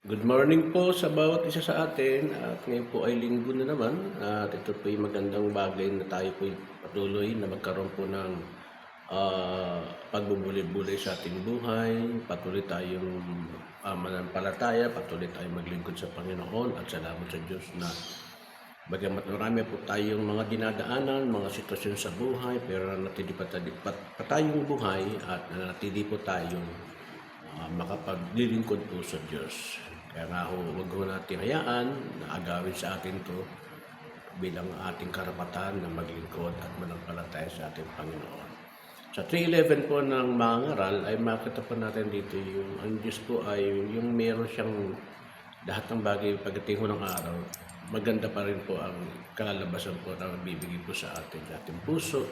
Good morning po sa bawat isa sa atin at ngayon po ay linggo na naman at ito po ay magandang bagay na tayo po ay patuloy na magkaroon po ng pagbubuli-buli sa ating buhay, patuloy tayong mananampalataya, patuloy tayong maglingkod sa Panginoon at salamat sa Diyos na bagamat marami po tayong mga dinadaanan, mga sitwasyon sa buhay pero nanatili pa tayong buhay at nanatili po tayong makapaglilingkod po sa Diyos. Kaya nga ho, huwag ho natin hayaan na agawin sa atin to bilang ating karapatan na maglingkod at manampalataya sa ating Panginoon. Sa 3:11 po ng mga ngaral ay makita po natin dito yung ang Diyos po ay yung meron siyang lahat ng bagay pagdating ho ng araw, maganda pa rin po ang kalalabasan po na bibigay po sa ating puso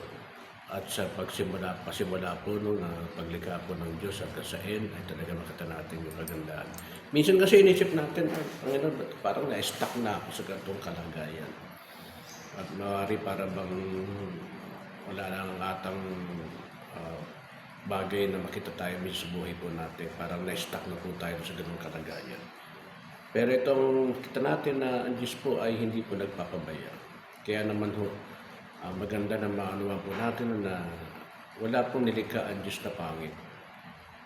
at sa pasimula po nung paglikha po ng Diyos hanggang sa end ay talaga makita natin yung kagandahan. Minsan kasi inisip natin, Panginoon, parang na-stuck na ako sa ganitong kalagayan. At maaari para bang wala lang atang bagay na makita tayo sa buhay po natin. Parang na-stuck na po tayo sa ganitong kalagayan. Pero itong kita natin na ang Diyos po ay hindi po nagpapabaya. Kaya naman ho, maganda na maanuhan po natin na wala pong nilikha ang Diyos na pangit.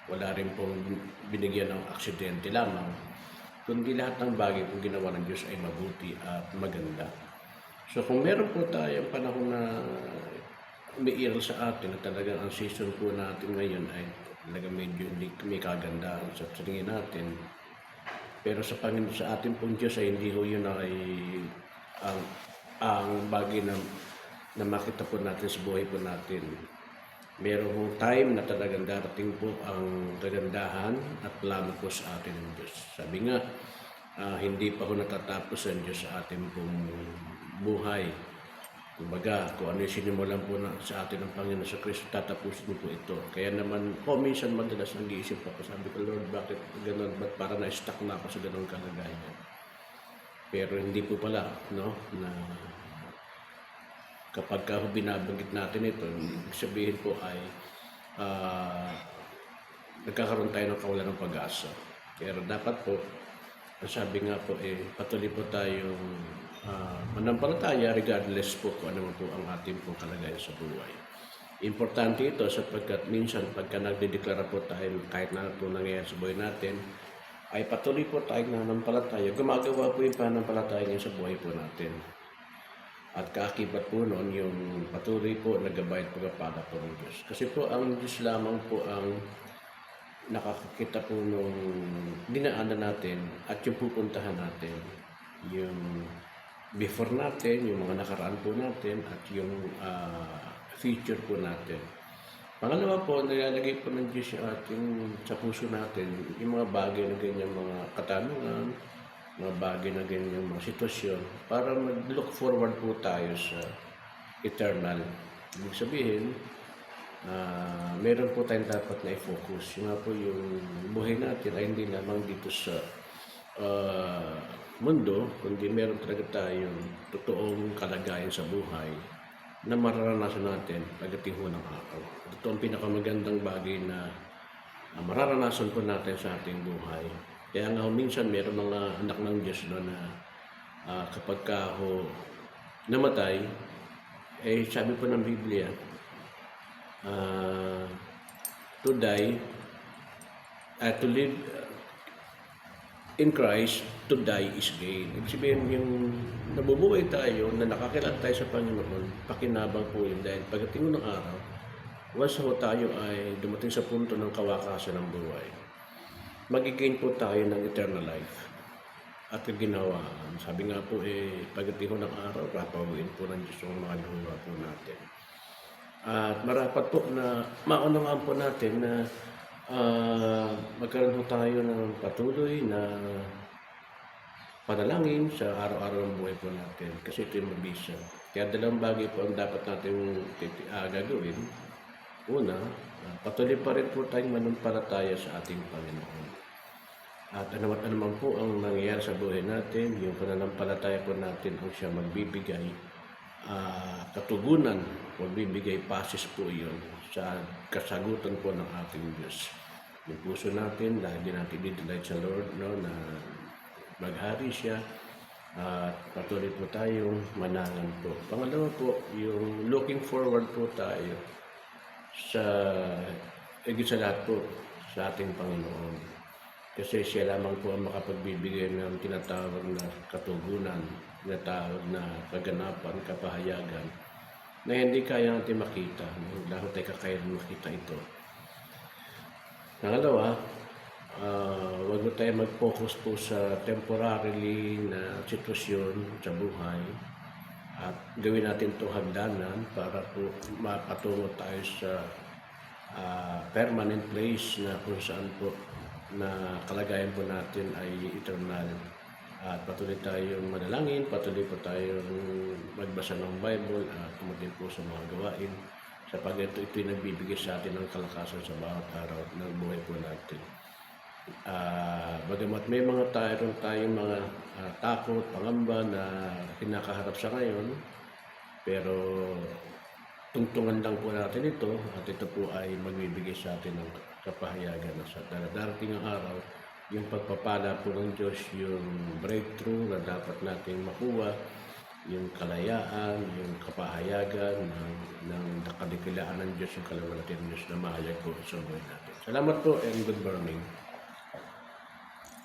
Wala rin pong binigyan ng aksidente lamang, kundi lahat ng bagay kung ginawa ng Diyos ay mabuti at maganda. So kung meron po tayong panahon na umiiral sa atin na talagang ang season po natin ngayon ay talagang medyo may kagandahan sa tingin natin. Pero sa Panginoon, sa ating pong Diyos ay hindi ho yun ay ang bagay na makita po natin sa buhay po natin. Merong time na talagang darating po ang kagandahan at plano po sa atin ng Diyos. Sabi nga, hindi pa ho natatapos ang Diyos sa ating pong buhay. Kumbaga, kung ano yung sinimulan po sa atin ng Panginoon sa Kristo, tatapusin po ito. Kaya naman po, minsan madalas nag-iisip ako, sabi ko, Lord, bakit ganun? Ba't para na-stuck na ako sa ganun kalagayan? Pero hindi po pala, no? Na kapag binabanggit natin ito, ibig sabihin po ay nagkakaroon tayo ng kawalan ng pag-asa. Pero dapat po, sabi nga po, patuloy po tayong manampalataya regardless po kung ano po ang ating pong kalagayan sa buhay. Importante ito sapagkat minsan pagka nagdedeklara po tayo kahit na ito nangyayari sa buhay natin, ay patuloy po tayong nanampalataya. Gumagawa po yung pananampalataya ngayon sa buhay po natin. At kaakibat po noon yung patuloy po nagabayad pagpapala po ng Diyos. Kasi po ang Diyos lamang po ang nakakakita po nung dinaanan natin at yung pupuntahan natin. Yung before natin, yung mga nakaraan po natin at yung future po natin. Pangalawa po, nilalagay po ng Diyos sa puso natin yung mga bagay na ganyan mga katanungan, mga bagay na ganyan mga sitwasyon para mag-look forward po tayo sa eternal. Ibig sabihin, meron po tayong dapat na i-focus. Yung nga po yung buhay natin ay hindi lamang dito sa mundo, kundi meron talaga tayong totoong kalagayan sa buhay na mararanasan natin pagdating ho ng araw. Ito ang pinakamagandang bagay na mararanasan po natin sa ating buhay. Kaya nga minsan meron mga anak ng Diyos na kapag namatay, sabi po ng Biblia, to die, to live in Christ, to die is gain. Ibig sabihin, yung nabubuhay tayo, na nakakilala tayo sa Panginoon, pakinabang po yun dahil pagdating ng araw, once tayo ay dumating sa punto ng kawakasan ng buhay, magigain po tayo ng eternal life. At ginawa, sabi nga po pagdating ng araw, papawiin po ng Diyos yung mga luha po natin. At marapat po na maunawaan po natin na magkaroon po tayo ng patuloy na panalangin sa araw-araw ng buhay po natin kasi ito yung mabisa. Kaya dalawang bagay po ang dapat natin gagawin. Una, patuloy pa rin po tayong manampalataya sa ating Panginoon. At anuman po ang nangyayari sa buhay natin, yung pananampalataya po natin ang siya magbibigay katugunan, magbibigay pasis po yun sa kasagutan po ng ating Diyos. Yung puso natin, lagi natin didelight sa Lord, no, na maghari siya at patuloy po tayong manangan po. Pangalawa po, yung looking forward po tayo sa higit sa lahat po sa ating Panginoon. Kasi siya lamang po ang makapagbibigay ng tinatawag na katugunan, tinatawag na kaganapan, kapahayagan na hindi kaya natin makita. Dahil tayo kakayanin makita ito. Pangalawa, wag mo tayo mag-focus po sa temporarily na sitwasyon sa buhay at gawin natin itong hagdanan para po mapatungo tayo sa permanent place na kung saan po na kalagayan po natin ay eternal. At patuloy tayong manalangin, patuloy po tayong magbasa ng Bible at kumatin po sa mga gawain sapagkat ito'y nagbibigay sa atin ng kalakasan sa bawat araw ng buhay po natin. Bagamat may mga tayong mga takot, pangamba na kinakaharap sa ngayon, pero tungtungan lang po natin ito at ito po ay magbibigay sa atin ng kapahayagan na sa darating ang araw, yung pagpapala po ng Diyos, yung breakthrough na dapat nating makuha, yung kalayaan, yung kapahayagan ng nakadikilaan ng Diyos, yung kalawalatian ng Diyos na mahayag po sa buhay natin. Salamat po and good morning.